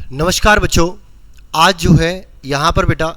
नमस्कार बच्चों। आज जो है यहाँ पर बेटा,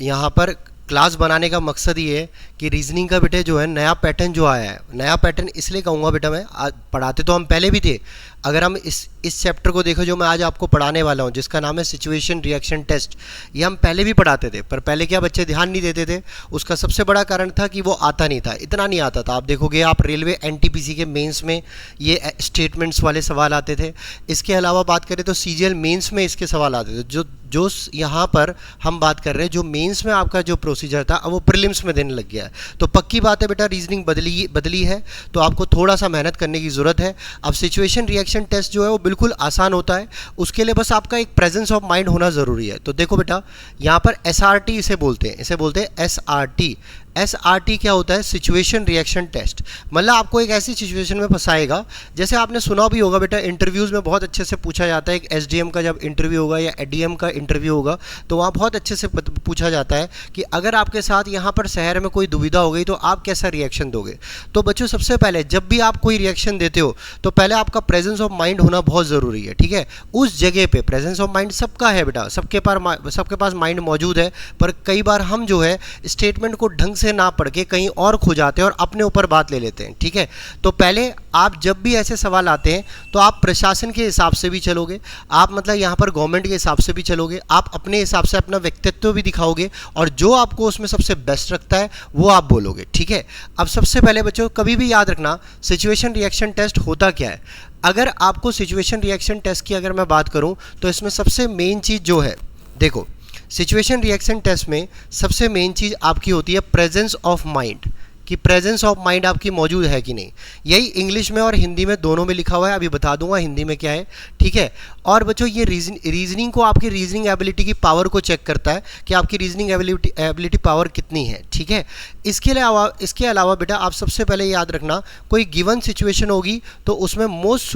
यहाँ पर क्लास बनाने का मकसद ये है कि रीजनिंग का बेटे जो है नया पैटर्न जो आया है, नया पैटर्न इसलिए कहूँगा बेटा मैं, आज पढ़ाते तो हम पहले भी थे। अगर हम इस चैप्टर को देखो जो मैं आज आपको पढ़ाने वाला हूँ, जिसका नाम है सिचुएशन रिएक्शन टेस्ट, ये हम पहले भी पढ़ाते थे, पर पहले क्या बच्चे ध्यान नहीं देते थे। उसका सबसे बड़ा कारण था कि वो आता नहीं था, इतना नहीं आता था। आप देखोगे, आप रेलवे एनटीपीसी के मेंस में ये स्टेटमेंट्स वाले सवाल आते थे। इसके अलावा बात करें तो सीजीएल मेंस में इसके सवाल आते थे। जो यहाँ पर हम बात कर रहे हैं, जो मेंस में आपका जो प्रोसीजर था अब वो प्रीलिम्स में देने लग गया है। तो पक्की बात है बेटा, रीजनिंग बदली है, तो आपको थोड़ा सा मेहनत करने की ज़रूरत है। अब सिचुएशन रिएक्शन टेस्ट जो है वो बिल्कुल आसान होता है, उसके लिए बस आपका एक प्रेजेंस ऑफ माइंड होना ज़रूरी है। तो देखो बेटा, यहाँ पर एसआरटी इसे बोलते हैं एसआरटी। एसआरटी क्या होता है? Situation reaction test. मतलब आपको एक ऐसी सिचुएशन में फंसाएगा, जैसे आपने सुना भी होगा बेटा, इंटरव्यूज़ में बहुत अच्छे से पूछा जाता है। एक एसडीएम का जब इंटरव्यू होगा या एडीएम का इंटरव्यू होगा, तो वहाँ बहुत अच्छे से पूछा जाता है कि अगर आपके साथ यहाँ पर शहर में कोई दुविधा हो गई तो आप कैसा रिएक्शन दोगे। तो बच्चों, सबसे पहले जब भी आप कोई रिएक्शन देते हो तो पहले आपका प्रेजेंस ऑफ माइंड होना बहुत ज़रूरी है, ठीक है। उस जगह पे प्रेजेंस ऑफ माइंड सबका है बेटा, सबके पास माइंड मौजूद है, पर कई बार हम जो है स्टेटमेंट को ढंग से ना पढ़ के कहीं और खो जाते हैं और अपने ऊपर बात ले लेते हैं, ठीक है। तो पहले आप जब भी ऐसे सवाल आते हैं तो आप प्रशासन के हिसाब से भी चलोगे, आप मतलब यहाँ पर गवर्नमेंट के हिसाब से भी चलोगे, आप अपने हिसाब से अपना व्यक्तित्व भी दिखाओगे और जो आपको उसमें सबसे बेस्ट लगता है वो आप बोलोगे, ठीक है। अब सबसे पहले बच्चों, कभी भी याद रखना, सिचुएशन रिएक्शन टेस्ट होता क्या है। अगर आपको सिचुएशन रिएक्शन टेस्ट की अगर मैं बात करूं तो इसमें सबसे मेन चीज़ जो है, देखो, सिचुएशन रिएक्शन टेस्ट में सबसे मेन चीज़ आपकी होती है प्रेजेंस ऑफ माइंड, कि प्रेजेंस ऑफ माइंड आपकी मौजूद है कि नहीं। यही इंग्लिश में और हिंदी में दोनों में लिखा हुआ है, अभी बता दूंगा हिंदी में क्या है, ठीक है। और बच्चों, ये रीजनिंग को, आपकी रीजनिंग एबिलिटी की पावर को चेक करता है कि आपकी रीजनिंग एबिलिटी पावर कितनी है, ठीक है। इसके अलावा बेटा, आप सबसे पहले याद रखना, कोई गिवन सिचुएशन होगी तो उसमें मोस्ट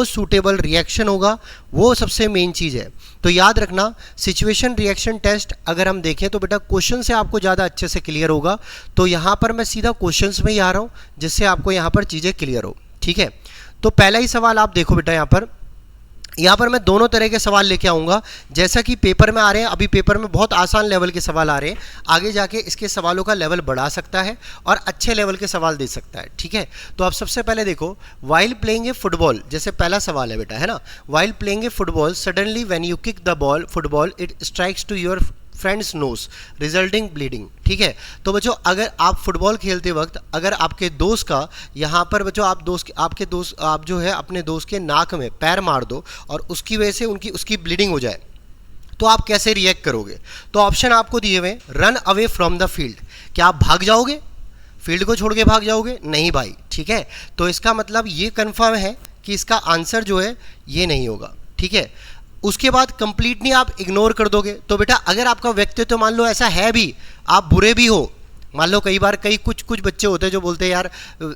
सूटेबल रिएक्शन होगा, वो सबसे मेन चीज़ है। तो याद रखना, सिचुएशन रिएक्शन टेस्ट अगर हम देखें तो बेटा क्वेश्चन से आपको ज़्यादा अच्छे से क्लियर होगा। तो यहाँ पर मैं सीधा क्वेश्चंस में ही आ रहा हूँ, जिससे आपको यहाँ पर चीज़ें क्लियर हो, ठीक है। तो पहला ही सवाल आप देखो बेटा, यहाँ पर मैं दोनों तरह के सवाल लेके आऊँगा, जैसा कि पेपर में आ रहे हैं। अभी पेपर में बहुत आसान लेवल के सवाल आ रहे हैं, आगे जाके इसके सवालों का लेवल बढ़ा सकता है और अच्छे लेवल के सवाल दे सकता है, ठीक है। तो आप सबसे पहले देखो, वाइल प्लेइंग ए फुटबॉल, जैसे पहला सवाल है बेटा, है ना। While playing a football, suddenly when you kick the ball football, it strikes to your friends nose resulting bleeding, ठीक है। तो बच्चों, अगर आप फुटबॉल खेलते वक्त अगर आपके दोस्त का यहाँ पर बच्चों, आप जो है अपने दोस्त के नाक में पैर मार दो और उसकी वजह से उसकी ब्लीडिंग हो जाए, तो आप कैसे रिएक्ट करोगे। तो ऑप्शन आपको दिए हुए, run away from the field, क्या आप भाग जाओगे, फील्ड को छोड़ के भाग जाओगे? नहीं भाई, ठीक है। तो इसका मतलब ये कन्फर्म है कि इसका आंसर जो है ये नहीं होगा, ठीक है। उसके बाद कंप्लीटली आप इग्नोर कर दोगे। तो बेटा, अगर आपका व्यक्तित्व मान लो ऐसा है भी, आप बुरे भी हो, मान लो कई बार कुछ बच्चे होते हैं जो बोलते हैं यार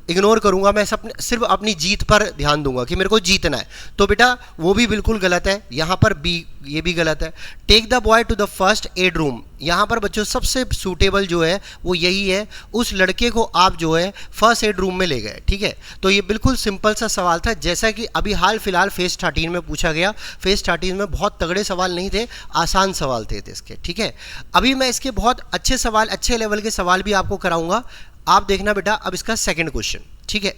इग्नोर करूंगा, मैं सिर्फ अपनी जीत पर ध्यान दूंगा कि मेरे को जीतना है, तो बेटा वो भी बिल्कुल गलत है। यहाँ पर बी, ये भी गलत है। Take the boy to the first aid room, यहाँ पर बच्चों सबसे सूटेबल जो है वो यही है, उस लड़के को आप जो है फर्स्ट एड रूम में ले गए, ठीक है। तो ये बिल्कुल सिंपल सा सवाल था, जैसा कि अभी हाल फिलहाल फेज 13 में पूछा गया। फेज 13 में बहुत तगड़े सवाल नहीं थे, आसान सवाल थे इसके, ठीक है। अभी मैं इसके बहुत अच्छे सवाल, अच्छे लेवल के सवाल भी आपको कराऊंगा, आप देखना बेटा। अब इसका सेकंड क्वेश्चन, ठीक है,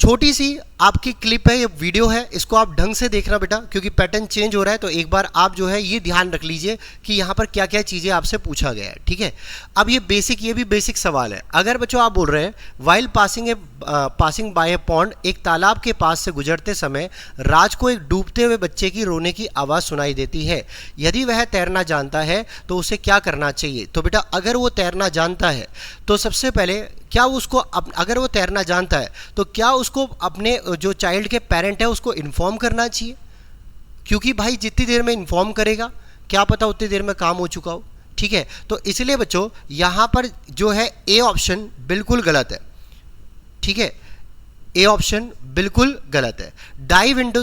छोटी सी आपकी क्लिप है, ये वीडियो है, इसको आप ढंग से देखना बेटा, क्योंकि पैटर्न चेंज हो रहा है। तो एक बार आप जो है ये ध्यान रख लीजिए कि यहाँ पर क्या क्या चीज़ें आपसे पूछा गया है, ठीक है। अब ये भी बेसिक सवाल है। अगर बच्चों आप बोल रहे हैं, while passing by A pond, एक तालाब के पास से गुजरते समय राज को एक डूबते हुए बच्चे की रोने की आवाज़ सुनाई देती है। यदि वह तैरना जानता है तो उसे क्या करना चाहिए। तो बेटा, अगर वो तैरना जानता है तो सबसे पहले क्या उसको अगर वो तैरना जानता है तो क्या उसको अपने जो चाइल्ड के पेरेंट है उसको इन्फॉर्म करना चाहिए, क्योंकि भाई जितनी देर में इन्फॉर्म करेगा क्या पता उतनी देर में काम हो चुका हो, ठीक है। तो इसलिए बच्चों यहाँ पर जो है ए ऑप्शन बिल्कुल गलत है, ठीक है। ए ऑप्शन बिल्कुल गलत है। Dive into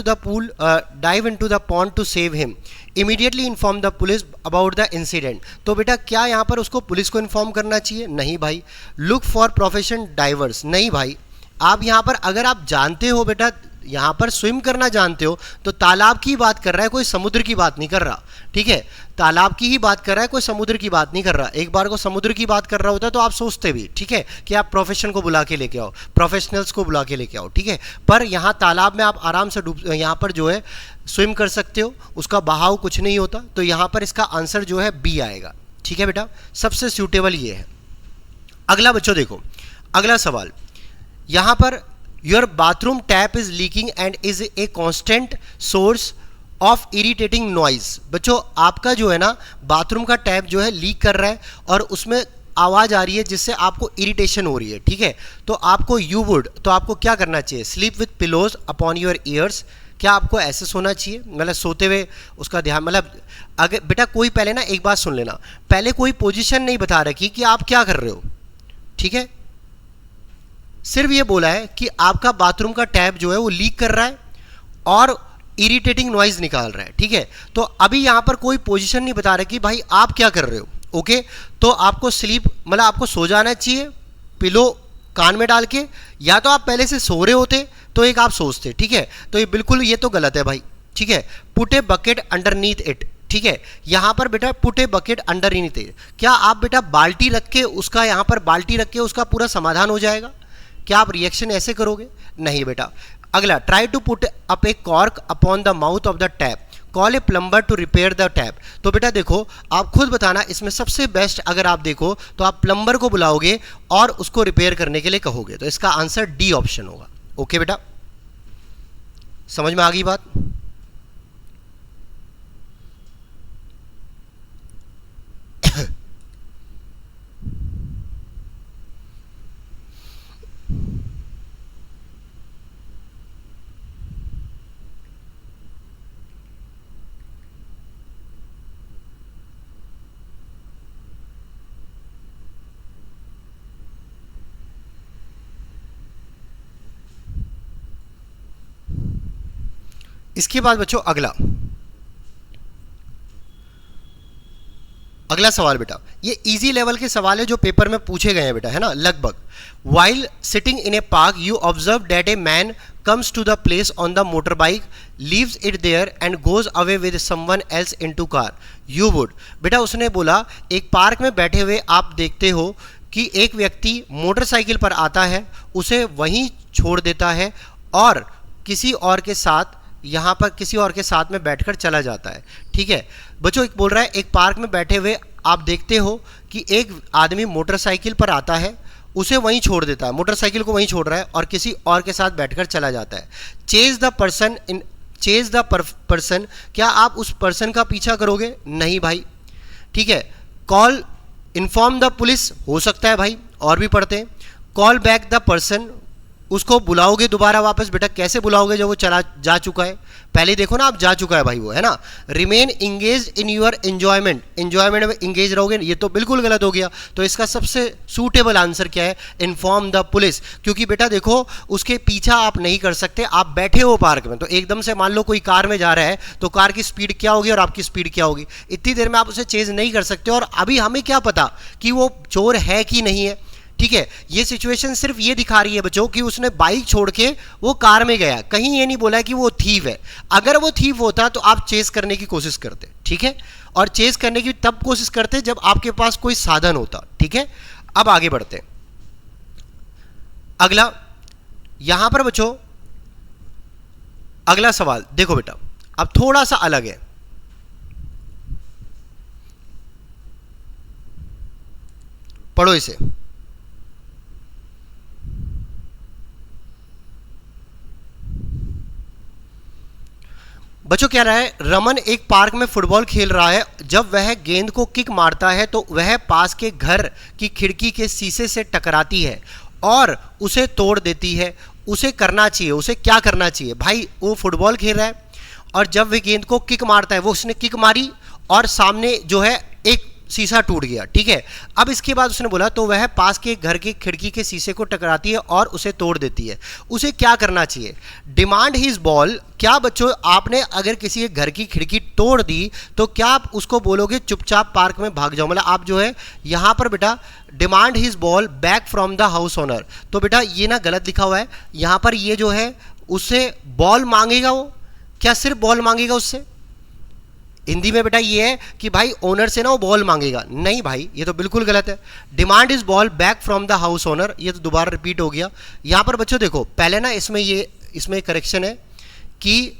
the pond to save him, immediately inform the police about the incident. तो बेटा, क्या यहाँ पर उसको पुलिस को इन्फॉर्म करना चाहिए? नहीं भाई। लुक फॉर प्रोफेशन डाइवर्स, नहीं भाई। आप यहाँ पर अगर आप जानते हो बेटा यहाँ पर स्विम करना जानते हो तो तालाब की बात कर रहा है, कोई समुद्र की बात नहीं कर रहा, ठीक है। तालाब की ही बात कर रहा है, कोई समुद्र की बात नहीं कर रहा। एक बार को समुद्र की बात कर रहा होता है तो आप सोचते भी, ठीक है, कि आप प्रोफेशन को बुला के लेके आओ, प्रोफेशनल्स को बुला के लेके आओ, ठीक है। पर यहाँ तालाब में आप आराम से यहाँ पर जो है स्विम कर सकते हो, उसका बहाव कुछ नहीं होता, तो यहाँ पर इसका आंसर जो है बी आएगा, ठीक है बेटा, सबसे सूटेबल ये है। अगला बच्चों देखो, अगला सवाल यहाँ पर, your bathroom tap is leaking and is a constant source of irritating noise. बच्चों आपका जो है ना बाथरूम का टैप जो है लीक कर रहा है और उसमें आवाज़ आ रही है जिससे आपको इरिटेशन हो रही है, ठीक है। तो आपको तो आपको क्या करना चाहिए, sleep with pillows upon your ears. क्या आपको ऐसे सोना चाहिए, मतलब सोते हुए उसका ध्यान, मतलब अगर बेटा कोई पहले ना एक बात सुन लेना, पहले कोई पोजीशन नहीं बता रखी कि आप क्या कर रहे हो, ठीक है। सिर्फ ये बोला है कि आपका बाथरूम का टैप जो है वो लीक कर रहा है और इरिटेटिंग नॉइज निकाल रहा है, ठीक है। तो अभी यहां पर कोई पोजीशन नहीं बता रहा कि भाई आप क्या कर रहे हो, ओके। तो आपको स्लीप मतलब आपको सो जाना चाहिए पिलो कान में डाल के, या तो आप पहले से सो रहे होते तो एक आप सोचते, ठीक है। तो ये बिल्कुल ये तो गलत है भाई, ठीक है। Put a bucket underneath it, ठीक है। यहां पर बेटा put a bucket underneath it, क्या आप बेटा बाल्टी रख के उसका, यहां पर बाल्टी रख के उसका पूरा समाधान हो जाएगा? क्या आप रिएक्शन ऐसे करोगे? नहीं बेटा। अगला, try to put up a cork upon the mouth of the tap, call a plumber to repair the tap. तो बेटा देखो आप खुद बताना, इसमें सबसे बेस्ट अगर आप देखो तो आप प्लम्बर को बुलाओगे और उसको रिपेयर करने के लिए कहोगे, तो इसका आंसर डी ऑप्शन होगा, ओके बेटा। समझ में आ गई बात? इसके बाद बच्चों अगला सवाल बेटा, ये इजी लेवल के सवाल है जो पेपर में पूछे गए हैं बेटा, है ना, लगभग। While sitting in A park you observe that a man comes to the place on the motorbike, leaves it there and goes away with someone else into car, you would। बेटा उसने बोला एक पार्क में बैठे हुए आप देखते हो कि एक व्यक्ति मोटरसाइकिल पर आता है, उसे वहीं छोड़ देता है और किसी और के साथ, यहाँ पर किसी और के साथ में बैठकर चला जाता है, ठीक है। बच्चों एक बोल रहा है एक पार्क में बैठे हुए आप देखते हो कि एक आदमी मोटरसाइकिल पर आता है, उसे वहीं छोड़ देता है, मोटरसाइकिल को वहीं छोड़ रहा है और किसी और के साथ बैठकर चला जाता है। चेज द पर्सन, क्या आप उस पर्सन का पीछा करोगे? नहीं भाई, ठीक है। कॉल इन्फॉर्म द पुलिस, हो सकता है भाई, और भी पढ़ते हैं। कॉल बैक द पर्सन, उसको बुलाओगे दोबारा वापस, बेटा कैसे बुलाओगे जब वो चला जा चुका है? पहले देखो ना, आप जा चुका है भाई वो, है ना। Remain engage in your enjoyment, enjoyment में इंगेज रहोगे, ये तो बिल्कुल गलत हो गया। तो इसका सबसे सूटेबल आंसर क्या है? इन्फॉर्म द पुलिस, क्योंकि बेटा देखो उसके पीछा आप नहीं कर सकते, आप बैठे हो पार्क में, तो एकदम से मान लो कोई कार में जा रहा है तो कार की स्पीड क्या होगी और आपकी स्पीड क्या होगी, इतनी देर में आप उसे चेज नहीं कर सकते। और अभी हमें क्या पता कि वो चोर है कि नहीं है, ठीक है। ये सिचुएशन सिर्फ ये दिखा रही है बच्चों कि उसने बाइक छोड़ के वो कार में गया, कहीं ये नहीं बोला कि वो थीव है। अगर वो थीव होता तो आप चेस करने की कोशिश करते, ठीक है। और चेस करने की तब कोशिश करते जब आपके पास कोई साधन होता, ठीक है। अब आगे बढ़ते हैं। अगला यहां पर बच्चों अगला सवाल देखो बेटा, अब थोड़ा सा अलग है। पढ़ो इसे। बच्चों क्या रहा है, रमन एक पार्क में फुटबॉल खेल रहा है, जब वह गेंद को किक मारता है तो वह पास के घर की खिड़की के शीशे से टकराती है और उसे तोड़ देती है। उसे करना चाहिए, उसे क्या करना चाहिए? भाई वो फुटबॉल खेल रहा है और जब वह गेंद को किक मारता है, वो उसने किक मारी और सामने जो है एक शीशा टूट गया, ठीक है। अब इसके बाद उसने बोला तो वह पास के घर की खिड़की के शीशे को टकराती है और उसे तोड़ देती है। उसे क्या करना चाहिए? Demand his ball. क्या बच्चों आपने अगर किसी के घर की खिड़की तोड़ दी तो क्या आप उसको बोलोगे चुपचाप पार्क में भाग जाओ? मतलब आप जो है यहाँ पर बेटा demand his ball back from the house owner, तो बेटा ये ना गलत लिखा हुआ है। यहाँ पर ये जो है उससे बॉल मांगेगा वो, क्या सिर्फ बॉल मांगेगा उससे? हिंदी में बेटा ये है कि भाई ओनर से ना वो बॉल मांगेगा, नहीं भाई ये तो बिल्कुल गलत है। Demand is ball back from the house owner, ये तो दोबारा रिपीट हो गया। यहां पर बच्चों देखो पहले ना इसमें करेक्शन है कि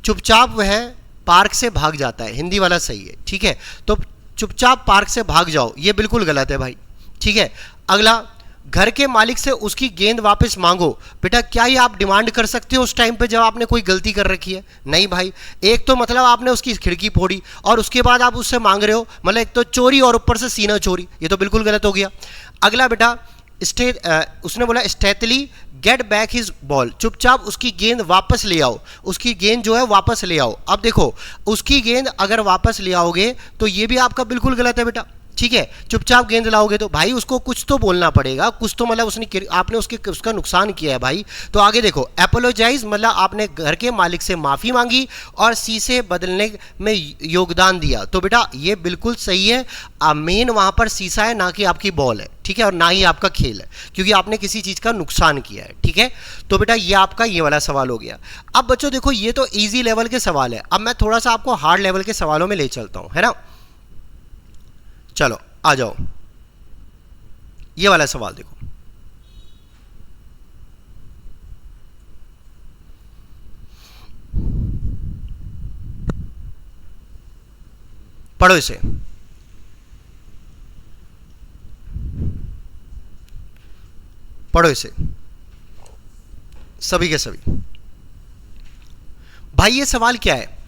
चुपचाप वह पार्क से भाग जाता है, हिंदी वाला सही है, ठीक है। तो चुपचाप पार्क से भाग जाओ, ये बिल्कुल गलत है भाई, ठीक है। अगला, घर के मालिक से उसकी गेंद वापस मांगो। बेटा क्या ये आप डिमांड कर सकते हो उस टाइम पे जब आपने कोई गलती कर रखी है? नहीं भाई। एक तो मतलब आपने उसकी खिड़की फोड़ी और उसके बाद आप उससे मांग रहे हो, मतलब एक तो चोरी और ऊपर से सीना चोरी, ये तो बिल्कुल गलत हो गया। अगला बेटा उसने बोला स्टेथली गेट बैक हिज बॉल, चुपचाप उसकी गेंद वापस ले आओ, उसकी गेंद जो है वापस ले आओ। अब देखो उसकी गेंद अगर वापस ले आओगे तो ये भी आपका बिल्कुल गलत है बेटा, ठीक है। चुपचाप गेंद लाओगे तो भाई उसको कुछ तो बोलना पड़ेगा, कुछ तो मतलब आपने उसका नुकसान किया है भाई। तो आगे देखो एपोलोजाइज मतलब आपने घर के मालिक से माफी मांगी और शीशे बदलने में योगदान दिया, तो बेटा ये बिल्कुल सही है। मेन वहां पर शीशा है ना कि आपकी बॉल है, ठीक है, और ना ही आपका खेल है, क्योंकि आपने किसी चीज का नुकसान किया है, ठीक है। तो बेटा ये आपका ये वाला सवाल हो गया। अब बच्चों देखो ये तो इजी लेवल के सवाल है, अब मैं थोड़ा सा आपको हार्ड लेवल के सवालों में ले चलता हूं, है ना। चलो आ जाओ, ये वाला सवाल देखो। पढ़ो इसे, पढ़ो इसे सभी के सभी। भाई ये सवाल क्या है,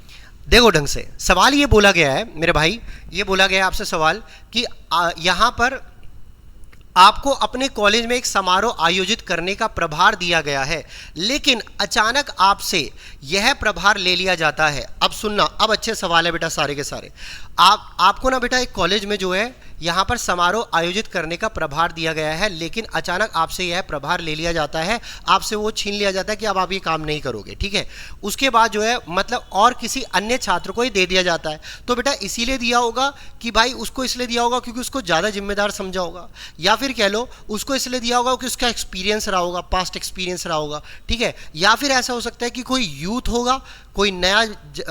देखो ढंग से सवाल ये बोला गया है मेरे भाई, ये बोला गया है आपसे सवाल कि यहां पर आपको अपने कॉलेज में एक समारोह आयोजित करने का प्रभार दिया गया है, लेकिन अचानक आपसे यह प्रभार ले लिया जाता है। अब सुनना, अब अच्छे सवाल है बेटा सारे के सारे। आपको ना बेटा एक कॉलेज में जो है यहाँ पर समारोह आयोजित करने का प्रभार दिया गया है, लेकिन अचानक आपसे यह प्रभार ले लिया जाता है, आपसे वो छीन लिया जाता है कि अब आप ये काम नहीं करोगे, ठीक है। उसके बाद जो है मतलब और किसी अन्य छात्र को ही दे दिया जाता है। तो बेटा इसीलिए दिया होगा कि भाई उसको इसलिए दिया होगा क्योंकि उसको ज़्यादा जिम्मेदार समझा होगा, या फिर कह लो उसको इसलिए दिया होगा कि उसका एक्सपीरियंस रहा होगा, पास्ट एक्सपीरियंस रहा होगा, ठीक है। या फिर ऐसा हो सकता है कि कोई यूथ होगा, कोई नया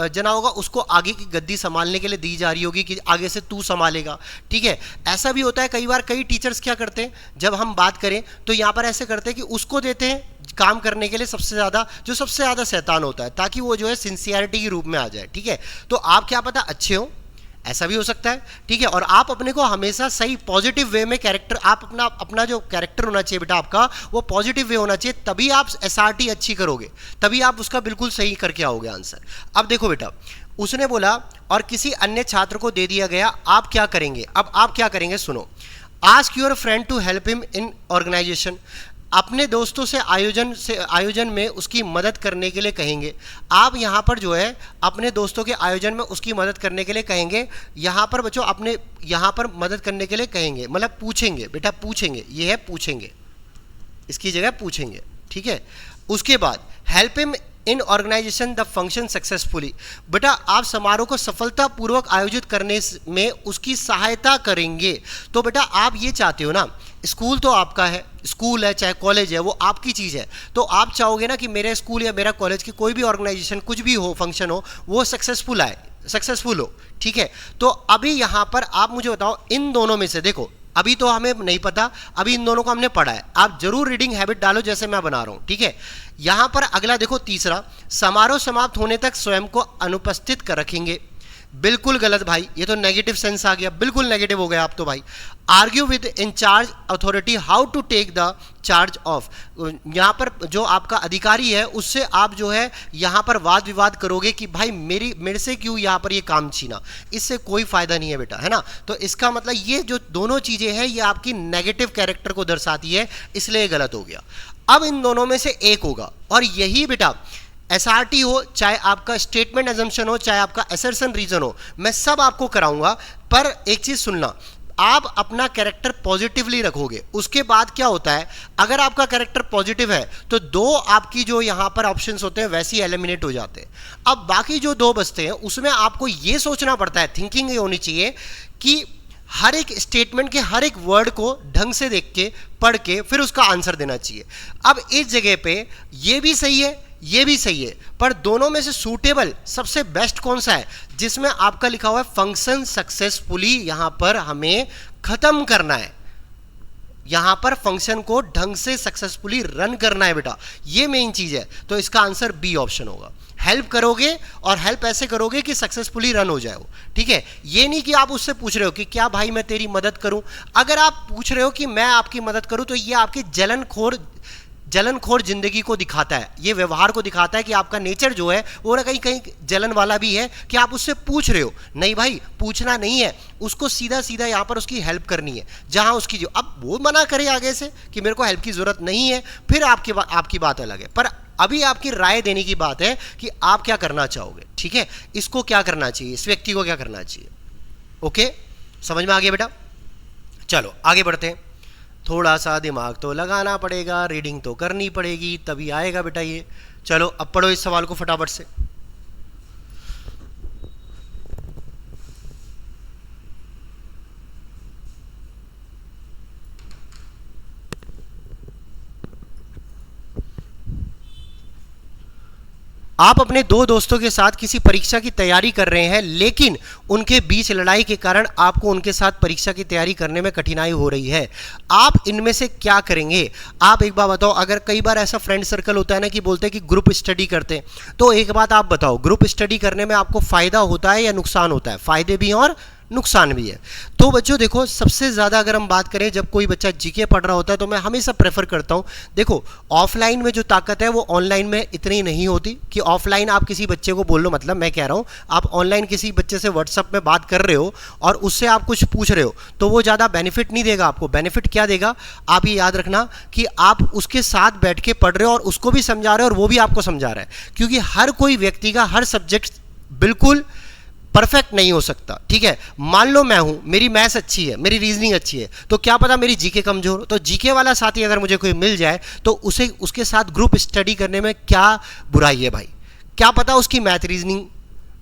जना होगा, उसको आगे की गद्दी संभालने के लिए दी जा रही होगी कि आगे से तू संभालेगा, ठीक है। ऐसा भी होता है कई बार, कई टीचर्स क्या करते हैं जब हम बात करें तो यहाँ पर ऐसे करते हैं कि उसको देते हैं काम करने के लिए सबसे ज़्यादा, जो सबसे ज़्यादा शैतान होता है, ताकि वो जो है सिंसियरिटी के रूप में आ जाए, ठीक है। तो आप क्या पता अच्छे हो, ऐसा भी हो सकता है, ठीक है। और आप अपने को हमेशा सही पॉजिटिव वे में कैरेक्टर, आप अपना जो कैरेक्टर होना चाहिए बेटा आपका वो पॉजिटिव वे होना चाहिए, तभी आप एसआरटी अच्छी करोगे, तभी आप उसका बिल्कुल सही करके आओगे आंसर। अब देखो बेटा उसने बोला और किसी अन्य छात्र को दे दिया गया, आप क्या करेंगे? अब आप क्या करेंगे सुनो। Ask your friend to help him in organization, अपने दोस्तों से आयोजन में उसकी मदद करने के लिए कहेंगे। आप यहाँ पर जो है अपने दोस्तों के आयोजन में उसकी मदद करने के लिए कहेंगे। यहाँ पर बच्चों अपने यहाँ पर मदद करने के लिए कहेंगे मतलब पूछेंगे बेटा, पूछेंगे, ये है पूछेंगे, इसकी जगह पूछेंगे, ठीक है। उसके बाद help him in organization the function successfully, बेटा आप समारोह को सफलतापूर्वक आयोजित करने में उसकी सहायता करेंगे। तो बेटा आप ये चाहते हो ना, स्कूल तो आपका है, स्कूल है चाहे कॉलेज है, वो आपकी चीज़ है, तो आप चाहोगे ना कि मेरे स्कूल या मेरा कॉलेज की कोई भी ऑर्गेनाइजेशन कुछ भी हो, फंक्शन हो, वो सक्सेसफुल हो, ठीक है। तो अभी यहाँ पर आप मुझे बताओ इन दोनों में से, देखो अभी तो हमें नहीं पता, अभी इन दोनों को हमने पढ़ा है, आप जरूर रीडिंग हैबिट डालो जैसे मैं बना रहा हूं, ठीक है। यहां पर अगला देखो तीसरा, समारोह समाप्त होने तक स्वयं को अनुपस्थित कर रखेंगे, बिल्कुल गलत भाई, ये तो नेगेटिव सेंस आ गया, बिल्कुल नेगेटिव हो गया आप तो भाई। Argue with incharge authority how to take the charge off, यहाँ पर जो आपका अधिकारी है उससे आप जो है यहाँ पर वाद विवाद करोगे कि भाई मेरे से क्यों यहाँ पर ये काम छीना, इससे कोई फायदा नहीं है बेटा, है ना। तो इसका मतलब ये जो दोनों चीजें हैं ये आपकी नेगेटिव कैरेक्टर को दर्शाती है, इसलिए गलत हो गया। अब इन दोनों में से एक होगा, और यही बेटा एसआरटी हो चाहे आपका स्टेटमेंट एजम्पशन हो चाहे आपका असर्शन रीजन हो, मैं सब आपको कराऊंगा। पर एक चीज सुनना, आप अपना कैरेक्टर पॉजिटिवली रखोगे, उसके बाद क्या होता है, अगर आपका कैरेक्टर पॉजिटिव है तो दो आपकी जो यहां पर ऑप्शंस होते हैं वैसे ही एलिमिनेट हो जाते हैं। अब बाकी जो दो बचते हैं उसमें आपको यह सोचना पड़ता है, थिंकिंग ये होनी चाहिए कि हर एक स्टेटमेंट के हर एक वर्ड को ढंग से देख के पढ़ के फिर उसका आंसर देना चाहिए। अब इस जगह पे ये भी सही है, ये भी सही है, पर दोनों में से सूटेबल सबसे बेस्ट कौन सा है, जिसमें आपका लिखा हुआ है फंक्शन सक्सेसफुली यहां पर हमें खत्म करना है, यहां पर फंक्शन को ढंग से सक्सेसफुली रन करना है बेटा, ये मेन चीज है। तो इसका आंसर बी ऑप्शन होगा। हेल्प करोगे और हेल्प ऐसे करोगे कि सक्सेसफुली रन हो जाए वो, ठीक है। ये नहीं कि आप उससे पूछ रहे हो कि क्या भाई मैं तेरी मदद करूं। अगर आप पूछ रहे हो कि मैं आपकी मदद करूं तो ये आपकी जलनखोर जिंदगी को दिखाता है, ये व्यवहार को दिखाता है कि आपका नेचर जो है वो ना कहीं कहीं जलन वाला भी है कि आप उससे पूछ रहे हो। नहीं भाई, पूछना नहीं है, उसको सीधा सीधा यहाँ पर उसकी हेल्प करनी है। जहाँ उसकी जो अब वो मना करे आगे से कि मेरे को हेल्प की जरूरत नहीं है, फिर आपकी बात अलग है, पर अभी आपकी राय देने की बात है कि आप क्या करना चाहोगे, ठीक है। इसको क्या करना चाहिए, इस व्यक्ति को क्या करना चाहिए। ओके, समझ में आ गया बेटा। चलो आगे बढ़ते हैं। थोड़ा सा दिमाग तो लगाना पड़ेगा, रीडिंग तो करनी पड़ेगी, तभी आएगा बेटा ये। चलो अब पढ़ो इस सवाल को फटाफट से। आप अपने दो दोस्तों के साथ किसी परीक्षा की तैयारी कर रहे हैं, लेकिन उनके बीच लड़ाई के कारण आपको उनके साथ परीक्षा की तैयारी करने में कठिनाई हो रही है। आप इनमें से क्या करेंगे। आप एक बात बताओ, अगर कई बार ऐसा फ्रेंड सर्कल होता है ना कि बोलते हैं कि ग्रुप स्टडी करते हैं, तो एक बात आप बताओ, ग्रुप स्टडी करने में आपको फायदा होता है या नुकसान होता है। फायदे भी और नुकसान भी है। तो बच्चों देखो, सबसे ज़्यादा अगर हम बात करें, जब कोई बच्चा जीके पढ़ रहा होता है तो मैं हमेशा प्रेफर करता हूँ, देखो ऑफलाइन में जो ताकत है वो ऑनलाइन में इतनी नहीं होती कि ऑफलाइन आप किसी बच्चे को बोल लो, मतलब मैं कह रहा हूँ आप ऑनलाइन किसी बच्चे से व्हाट्सअप में बात कर रहे हो और उससे आप कुछ पूछ रहे हो तो वो ज़्यादा बेनिफिट नहीं देगा आपको। बेनिफिट क्या देगा, आप ये याद रखना कि आप उसके साथ बैठ के पढ़ रहे हो और उसको भी समझा रहे हो और वो भी आपको समझा रहा है, क्योंकि हर कोई व्यक्ति का हर सब्जेक्ट बिल्कुल परफेक्ट नहीं हो सकता, ठीक है। मान लो मैं हूं, मेरी मैथ्स अच्छी है, मेरी रीजनिंग अच्छी है, तो क्या पता मेरी जीके कमजोर हो, तो जीके वाला साथी अगर मुझे कोई मिल जाए तो उसे उसके साथ ग्रुप स्टडी करने में क्या बुराई है भाई। क्या पता उसकी मैथ रीजनिंग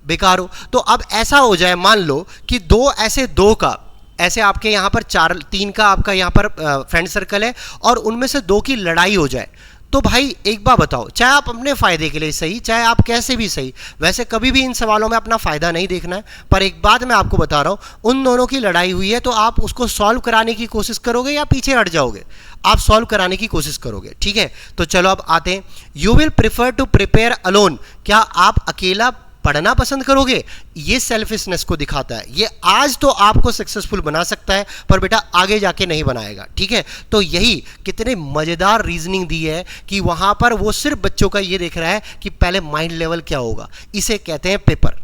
बेकार हो। तो अब ऐसा हो जाए, मान लो कि ऐसे आपके यहाँ पर 3 का आपका यहाँ पर फ्रेंड सर्कल है और उनमें से 2 की लड़ाई हो जाए, तो भाई एक बात बताओ, चाहे आप अपने फायदे के लिए सही, चाहे आप कैसे भी सही, वैसे कभी भी इन सवालों में अपना फायदा नहीं देखना है, पर एक बात मैं आपको बता रहा हूं, उन दोनों की लड़ाई हुई है तो आप उसको सॉल्व कराने की कोशिश करोगे या पीछे हट जाओगे। आप सॉल्व कराने की कोशिश करोगे, ठीक है। तो चलो अब आते हैं, you will prefer to prepare alone, क्या आप अकेला पढ़ना पसंद करोगे। ये सेल्फिशनेस को दिखाता है। ये आज तो आपको सक्सेसफुल बना सकता है पर बेटा आगे जाके नहीं बनाएगा, ठीक है। तो यही कितने मजेदार रीजनिंग दी है कि वहां पर वो सिर्फ बच्चों का ये देख रहा है कि पहले माइंड लेवल क्या होगा। इसे कहते हैं पेपर।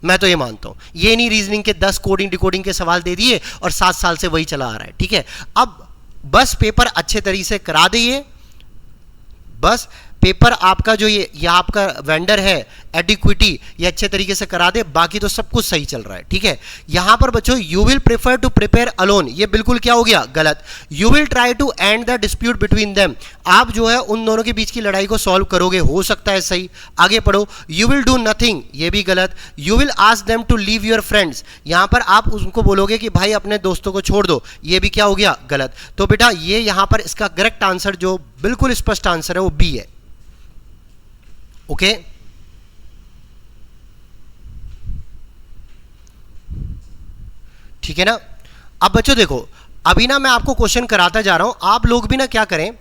मैं तो ये मानता हूं, ये नहीं रीजनिंग के 10 कोडिंग डिकोडिंग के सवाल दे दिए और 7 साल से वही चला आ रहा है, ठीक है। अब बस पेपर अच्छे तरीके से करा दिए, बस पेपर आपका जो ये आपका वेंडर है एडिक्विटी, ये अच्छे तरीके से करा दे, बाकी तो सब कुछ सही चल रहा है, ठीक है। यहां पर बच्चों you will prefer to prepare alone, ये बिल्कुल क्या हो गया, गलत। You will try to end the dispute between them, आप जो है उन दोनों के बीच की लड़ाई को सॉल्व करोगे, हो सकता है सही। आगे पढ़ो, यू विल डू नथिंग, ये भी गलत। You will ask them to leave your friends, यहां पर आप उनको बोलोगे कि भाई अपने दोस्तों को छोड़ दो, ये भी क्या हो गया, गलत। तो बेटा ये यहां पर इसका करेक्ट आंसर जो बिल्कुल स्पष्ट आंसर है वो बी है। ओके ठीक है ना। अब बच्चों देखो, अभी ना मैं आपको क्वेश्चन कराता जा रहा हूं, आप लोग भी ना क्या करें,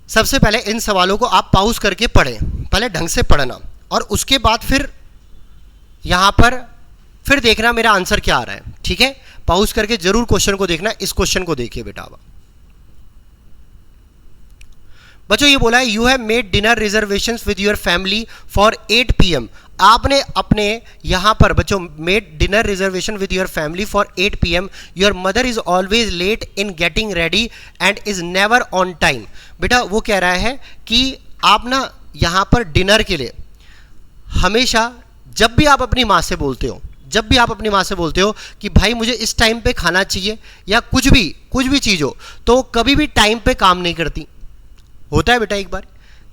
सबसे पहले इन सवालों को आप पॉज करके पढ़ें, पहले ढंग से पढ़ना और उसके बाद फिर यहां पर फिर देखना मेरा आंसर क्या आ रहा है, ठीक है। पॉज करके जरूर क्वेश्चन को देखना। इस क्वेश्चन को देखिए बेटा, बच्चों ये बोला है you have made dinner reservations with your family for 8 PM। आपने अपने यहां पर बच्चों made dinner reservation with your family for 8 PM। Your mother is always late in getting ready and is never on time. बेटा वो कह रहा है कि आप ना यहां पर डिनर के लिए हमेशा जब भी आप अपनी मां से बोलते हो कि भाई मुझे इस टाइम पे खाना चाहिए या कुछ भी चीज हो, तो कभी भी टाइम पे काम नहीं करती। होता है बेटा, एक बार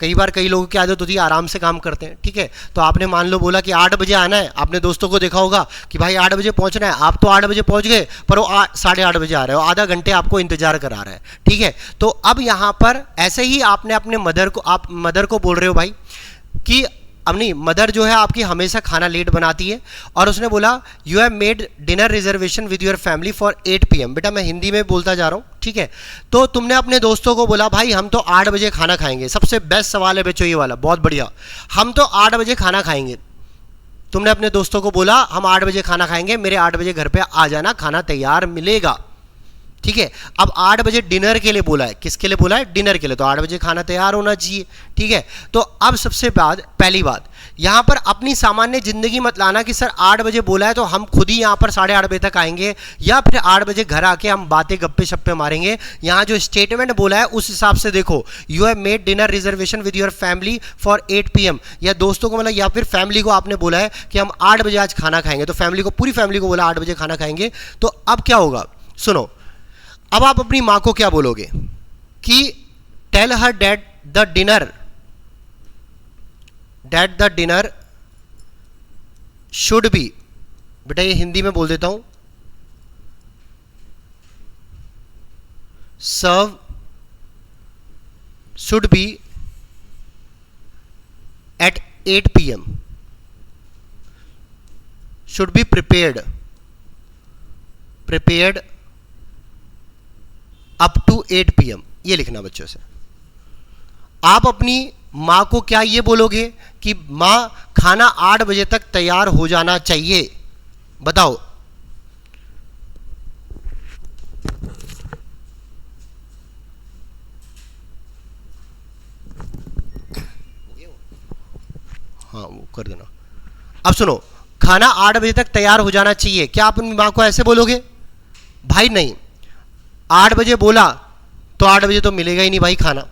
कई बार कई लोगों की आदत होती है आराम से काम करते हैं, ठीक है। तो आपने मान लो बोला कि 8 बजे आना है, आपने दोस्तों को देखा होगा कि भाई 8 बजे पहुंचना है, आप तो 8 बजे पहुंच गए पर वो 8:30 बजे आ रहे हो, आधा घंटे आपको इंतजार करा रहा है, ठीक है। तो अब यहाँ पर ऐसे ही आपने अपने आप मदर को बोल रहे हो भाई कि अपनी मदर जो है आपकी हमेशा खाना लेट बनाती है, और उसने बोला you have made dinner reservation with your family for 8 PM। बेटा मैं हिंदी में बोलता जा रहा हूँ, ठीक है। तो तुमने अपने दोस्तों को बोला भाई हम तो 8 बजे खाना खाएंगे। सबसे बेस्ट सवाल है बच्चों ये वाला, बहुत बढ़िया। हम तो 8 बजे खाना खाएंगे। तुमने अपने दोस्तों को बोला हम 8 बजे खाना खाएंगे, मेरे 8 बजे घर पे आ जाना, खाना तैयार मिलेगा, ठीक है। अब 8 बजे डिनर के लिए बोला है, किसके लिए बोला है? डिनर के लिए। तो 8 बजे खाना तैयार होना चाहिए, ठीक है। तो अब सबसे पहली बात यहां पर अपनी सामान्य जिंदगी मत लाना कि सर 8 बजे बोला है तो हम खुद ही यहां पर 8:30 बजे तक आएंगे, या फिर 8 बजे घर आके हम बातें गप्पे शप्पे मारेंगे। यहां जो स्टेटमेंट बोला है उस हिसाब से देखो, you have made dinner reservation with your family for 8 PM, या दोस्तों को मतलब या फिर फैमिली को आपने बोला है कि हम 8 बजे आज खाना खाएंगे, तो फैमिली को, पूरी फैमिली को बोला 8 बजे खाना खाएंगे। तो अब क्या होगा सुनो, अब आप अपनी मां को क्या बोलोगे कि tell her that the dinner should be, बेटा ये हिंदी में बोल देता हूं, serve should be at 8 PM, should be prepared up to 8 PM। ये लिखना बच्चों से। आप अपनी मां को क्या ये बोलोगे कि मां खाना 8 बजे तक तैयार हो जाना चाहिए? बताओ। हाँ वो कर देना। अब सुनो, खाना 8 बजे तक तैयार हो जाना चाहिए, क्या आप अपनी मां को ऐसे बोलोगे? भाई नहीं, 8 बजे बोला तो 8 बजे तो मिलेगा ही नहीं भाई खाना,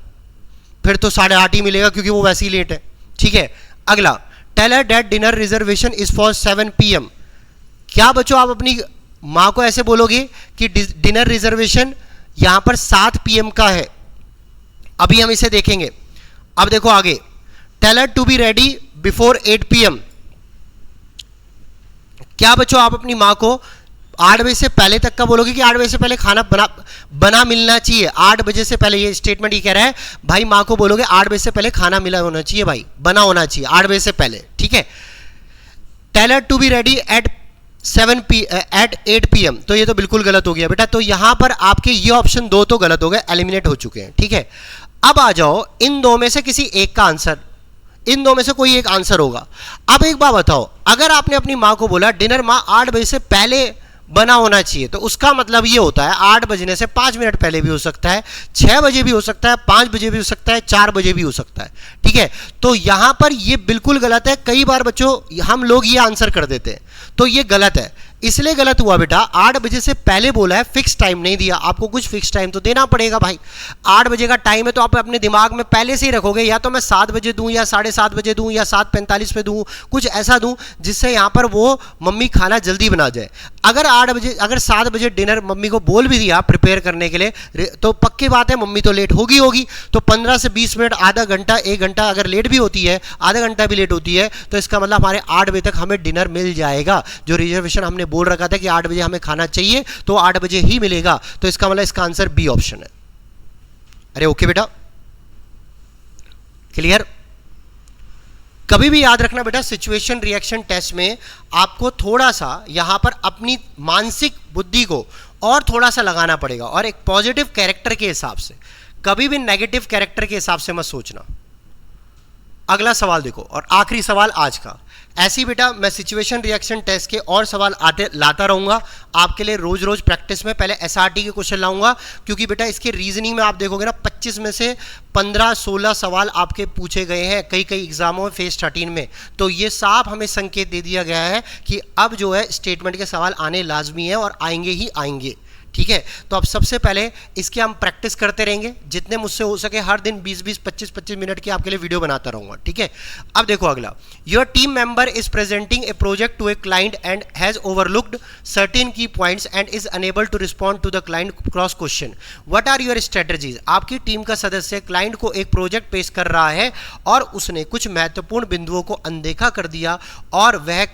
फिर तो 8:30 ही मिलेगा क्योंकि वो वैसे ही लेट है, ठीक है। अगला, tell her that dinner reservation is for 7 PM। क्या बच्चों आप अपनी मां को ऐसे बोलोगे कि डिनर रिजर्वेशन यहां पर 7 PM का है? अभी हम इसे देखेंगे। अब देखो आगे, tell her to be ready before 8 PM। क्या बच्चों आप अपनी मां को 8 बजे से पहले तक का बोलोगे कि 8 बजे से पहले खाना बना मिलना चाहिए? 8 बजे से पहले, ये स्टेटमेंट ये कह रहा है भाई, मां को बोलोगे 8 बजे से पहले खाना मिला होना चाहिए भाई, बना होना चाहिए 8 बजे से पहले, ठीक है। Tell her to be ready at 8 PM, तो ये तो बिल्कुल गलत हो गया बेटा। तो यहां पर आपके ये ऑप्शन 2 तो गलत हो गए, एलिमिनेट हो चुके हैं, ठीक है। अब आ जाओ इन दो में से किसी एक का आंसर, इन दो में से कोई एक आंसर होगा। अब एक बात बताओ, अगर आपने अपनी मां को बोला डिनर मां 8 बजे से पहले बना होना चाहिए, तो उसका मतलब ये होता है 8 बजने से 5 मिनट पहले भी हो सकता है, 6 बजे भी हो सकता है, 5 बजे भी हो सकता है, 4 बजे भी हो सकता है, ठीक है। तो यहां पर ये बिल्कुल गलत है। कई बार बच्चों हम लोग ये आंसर कर देते हैं, तो ये गलत है। इसलिए गलत हुआ बेटा, 8 बजे से पहले बोला है, फिक्स टाइम नहीं दिया। आपको कुछ फिक्स टाइम तो देना पड़ेगा भाई। 8 बजे का टाइम है तो आप अपने दिमाग में पहले से ही रखोगे, या तो मैं 7 बजे दूं, या 7:30 बजे दूं, या 7:45 पे दूं, कुछ ऐसा दूं जिससे यहां पर वो मम्मी खाना जल्दी बना जाए। अगर 7 बजे डिनर मम्मी को बोल भी दिया प्रिपेयर करने के लिए, तो पक्की बात है मम्मी तो लेट होगी। तो 15 से 20 मिनट, आधा घंटा, 1 घंटा अगर लेट भी होती है, आधा घंटा भी लेट होती है, तो इसका मतलब हमारे 8 बजे तक हमें डिनर मिल जाएगा। जो रिजर्वेशन हमने बोल रखा था कि 8 बजे हमें खाना चाहिए, तो 8 बजे ही मिलेगा। तो इसका मतलब इसका आंसर बी ऑप्शन है। अरे ओके बेटा, क्लियर? कभी भी याद रखना बेटा, सिचुएशन रिएक्शन टेस्ट में आपको थोड़ा सा यहां पर अपनी मानसिक बुद्धि को और थोड़ा सा लगाना पड़ेगा, और एक पॉजिटिव कैरेक्टर के हिसाब से, कभी भी नेगेटिव कैरेक्टर के हिसाब से मत सोचना। अगला सवाल देखो, और आखिरी सवाल आज का। ऐसी बेटा मैं सिचुएशन रिएक्शन टेस्ट के और सवाल लाता रहूंगा आपके लिए रोज रोज प्रैक्टिस में। पहले एसआरटी के क्वेश्चन लाऊंगा, क्योंकि बेटा इसके रीजनिंग में आप देखोगे ना 25 में से 15-16 सवाल आपके पूछे गए हैं कई एग्जामों में, फेज 13 में। तो ये साफ हमें संकेत दे दिया गया है कि अब जो है स्टेटमेंट के सवाल आने लाजमी है, और आएंगे ही आएंगे, ठीक है। तो अब सबसे पहले इसके हम प्रैक्टिस करते रहेंगे, जितने मुझसे हो सके हर दिन 20-20, 25-25 मिनट की आपके लिए वीडियो बनाता रहूंगा, ठीक है। अब देखो अगला, your team member is presenting a project to a client and has overlooked certain key points and is unable to respond to the client cross question, what are your strategies. आपकी team का सदस्य client को एक project पेश कर रहा है और उसने कुछ महत्वपूर्ण बिंदुओं को अनदेखा कर दिया और वह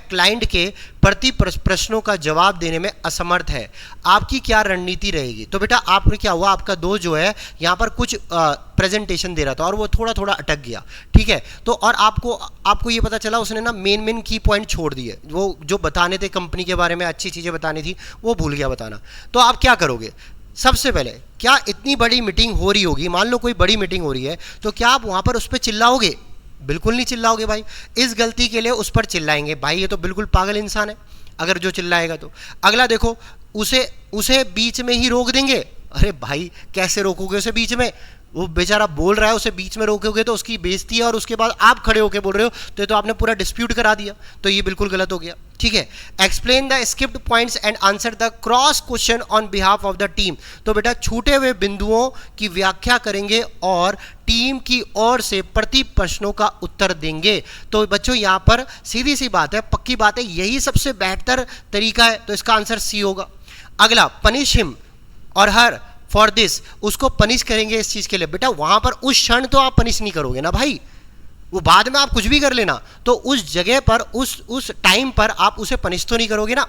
क्लाइंट के प्रति प्रश्नों का जवाब देने में असमर्थ है, आपकी क्या रणनीति रहेगी। तो बेटा आपने क्या हुआ, आपका दोस्त जो है यहाँ पर कुछ प्रेजेंटेशन दे रहा था और वो थोड़ा थोड़ा अटक गया, ठीक है। तो और आपको ये पता चला उसने ना मेन की पॉइंट छोड़ दिए, वो जो बताने थे कंपनी के बारे में अच्छी चीज़ें बतानी थी वो भूल गया बताना। तो आप क्या करोगे, सबसे पहले क्या इतनी बड़ी मीटिंग हो रही होगी, मान लो कोई बड़ी मीटिंग हो रही है, तो क्या आप वहाँ पर उस पर चिल्लाओगे, बिल्कुल नहीं चिल्लाओगे भाई। इस गलती के लिए उस पर चिल्लाएंगे, भाई ये तो बिल्कुल पागल इंसान है अगर जो चिल्लाएगा तो। अगला देखो, उसे बीच में ही रोक देंगे, अरे भाई कैसे रोकोगे उसे बीच में, वो बेचारा बोल रहा है, उसे बीच में रोकोगे तो उसकी बेइज्जती है और उसके बाद आप खड़े होकर बोल रहे हो तो ये तो आपने पूरा डिस्प्यूट करा दिया, तो ये बिल्कुल गलत हो गया, ठीक है। Explain the skipped points and answer the cross question on behalf of the team. तो बेटा छूटे हुए बिंदुओं की व्याख्या करेंगे और टीम की ओर से प्रति प्रश्नों का उत्तर देंगे। तो बच्चों यहाँ पर सीधी सी बात है, पक्की बात है, यही सबसे बेहतर तरीका है, तो इसका आंसर सी होगा। अगला, पनिश हिम और हर फॉर दिस, उसको पनिश करेंगे इस चीज के लिए। बेटा वहां पर उस क्षण तो आप पनिश नहीं करोगे ना भाई, वो बाद में आप कुछ भी कर लेना, तो उस जगह पर उस टाइम पर आप उसे पनिश तो नहीं करोगे ना,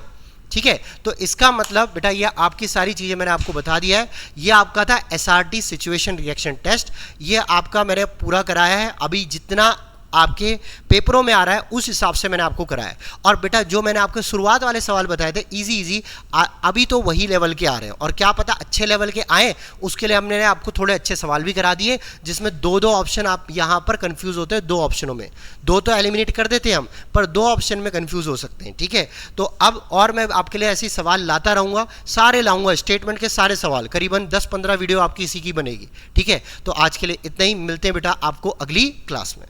ठीक है। तो इसका मतलब बेटा ये आपकी सारी चीजें मैंने आपको बता दिया है। ये आपका था SRT सिचुएशन रिएक्शन टेस्ट, ये आपका मैंने पूरा कराया है, अभी जितना आपके पेपरों में आ रहा है उस हिसाब से मैंने आपको कराया है। और बेटा जो मैंने आपको शुरुआत वाले सवाल बताए थे इजी अभी तो वही लेवल के आ रहे हैं, और क्या पता अच्छे लेवल के आए, उसके लिए हमने आपको थोड़े अच्छे सवाल भी करा दिए, जिसमें दो ऑप्शन आप यहाँ पर कंफ्यूज होते हैं, 2 ऑप्शनों में, 2 तो एलिमिनेट कर देते हैं हम, पर 2 ऑप्शन में कंफ्यूज हो सकते हैं, ठीक है। तो अब और मैं आपके लिए ऐसी सवाल लाता रहूंगा, सारे लाऊंगा, स्टेटमेंट के सारे सवाल, करीबन 10-15 वीडियो आपकी इसी की बनेगी, ठीक है। तो आज के लिए इतना ही, मिलते हैं बेटा आपको अगली क्लास में।